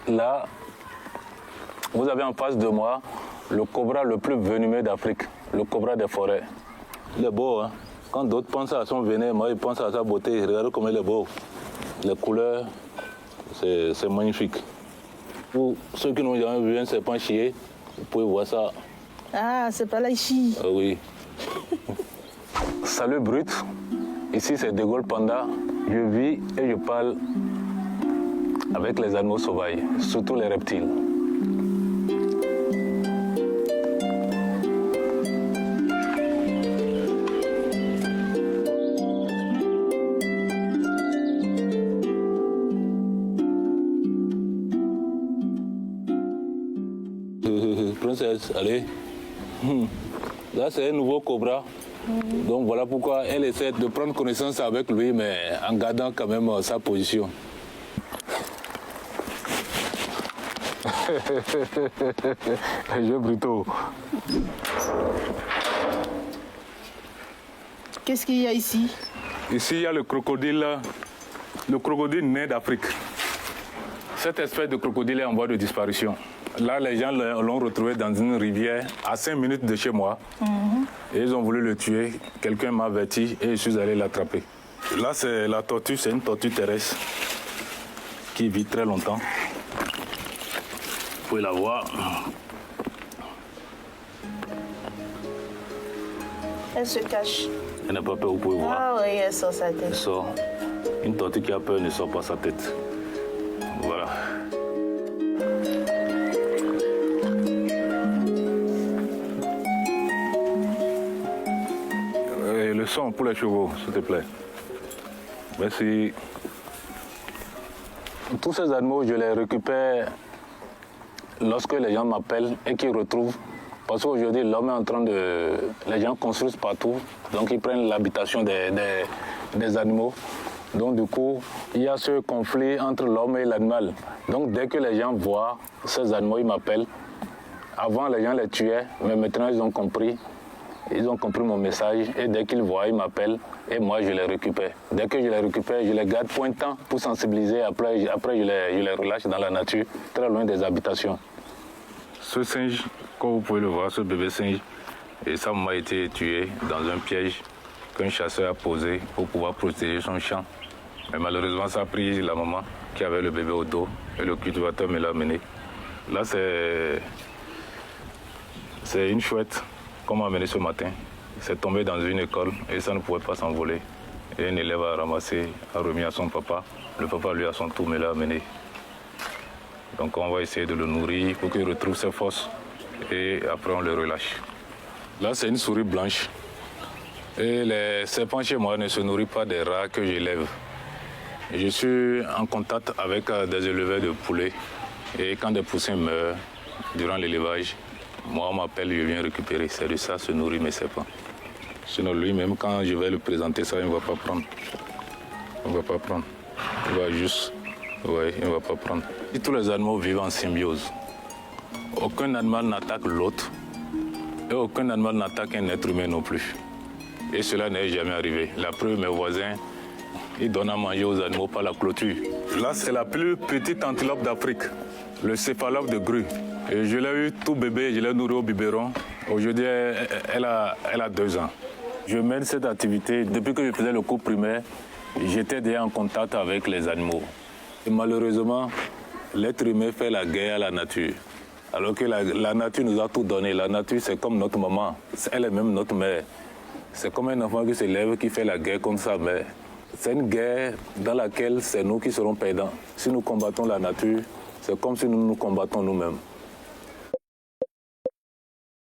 Là, vous avez en face de moi le cobra le plus venimeux d'Afrique, le cobra des forêts. Il est beau, hein? Quand d'autres pensent à son venin, moi, ils pensent à sa beauté. Regardez comme il est beau. Les couleurs, c'est magnifique. Pour ceux qui n'ont jamais vu un serpent chier, vous pouvez voir ça. Ah, c'est pas là ici. Oui. Salut Brut. Ici, c'est De Gaulle Panda. Je vis et je parle avec les animaux sauvages, surtout les reptiles. Princesse, allez. Là, c'est un nouveau cobra. Donc voilà pourquoi elle essaie de prendre connaissance avec lui, mais en gardant quand même sa position. Jeu Bruto. Qu'est-ce qu'il y a ici? Ici, il y a le crocodile nain d'Afrique. Cette espèce de crocodile est en voie de disparition. Là, les gens l'ont retrouvé dans une rivière à 5 minutes de chez moi. Et ils ont voulu le tuer. Quelqu'un m'a averti et je suis allé l'attraper. Là, c'est la tortue, c'est une tortue terrestre qui vit très longtemps. Vous pouvez la voir. Elle se cache. Elle n'a pas peur, vous pouvez voir. Ah oui, elle sort sa tête. Elle sort. Une tortue qui a peur ne sort pas sa tête. Voilà. Et le son pour les chevaux, s'il te plaît. Merci. Tous ces animaux, je les récupère lorsque les gens m'appellent et qu'ils retrouvent. Parce qu'aujourd'hui, l'homme est en train de... Les gens construisent partout, donc ils prennent l'habitation des animaux. Donc du coup, il y a ce conflit entre l'homme et l'animal. Donc dès que les gens voient ces animaux, ils m'appellent. Avant, les gens les tuaient, mais maintenant ils ont compris. Ils ont compris mon message et dès qu'ils voient, ils m'appellent et moi je les récupère. Dès que je les récupère, je les garde pour un temps pour sensibiliser. Après je les relâche dans la nature, très loin des habitations. Ce singe, comme vous pouvez le voir, ce bébé singe, et ça m'a été tué dans un piège qu'un chasseur a posé pour pouvoir protéger son champ. Mais malheureusement, ça a pris la maman qui avait le bébé au dos et le cultivateur me l'a amené. Là, c'est une chouette qu'on m'a amené ce matin. C'est tombé dans une école et ça ne pouvait pas s'envoler. Et un élève a ramassé, a remis à son papa. Le papa, lui, à son tour, me l'a amené. Donc on va essayer de le nourrir pour qu'il retrouve ses forces et après on le relâche. Là, c'est une souris blanche. Et les serpents chez moi ne se nourrissent pas des rats que j'élève. Je suis en contact avec des éleveurs de poulets. Et quand des poussins meurent durant l'élevage, moi on m'appelle, je viens récupérer. C'est de ça se nourrit mes serpents. Sinon lui-même, quand je vais lui présenter ça, il ne va pas prendre. Il ne va pas prendre. Il va juste... Oui, il ne va pas prendre. Et tous les animaux vivent en symbiose. Aucun animal n'attaque l'autre. Et aucun animal n'attaque un être humain non plus. Et cela n'est jamais arrivé. La preuve, mes voisins, ils donnent à manger aux animaux par la clôture. Là, c'est la plus petite antilope d'Afrique, le céphalope de grue. Et je l'ai eu tout bébé, je l'ai nourri au biberon. Aujourd'hui, elle a 2 ans. Je mène cette activité depuis que je faisais le cours primaire. J'étais déjà en contact avec les animaux. Et malheureusement, l'être humain fait la guerre à la nature. Alors que la nature nous a tout donné. La nature, c'est comme notre maman. Elle est même notre mère. C'est comme un enfant qui s'élève, qui fait la guerre contre sa mère. C'est une guerre dans laquelle c'est nous qui serons perdants. Si nous combattons la nature, c'est comme si nous nous combattons nous-mêmes.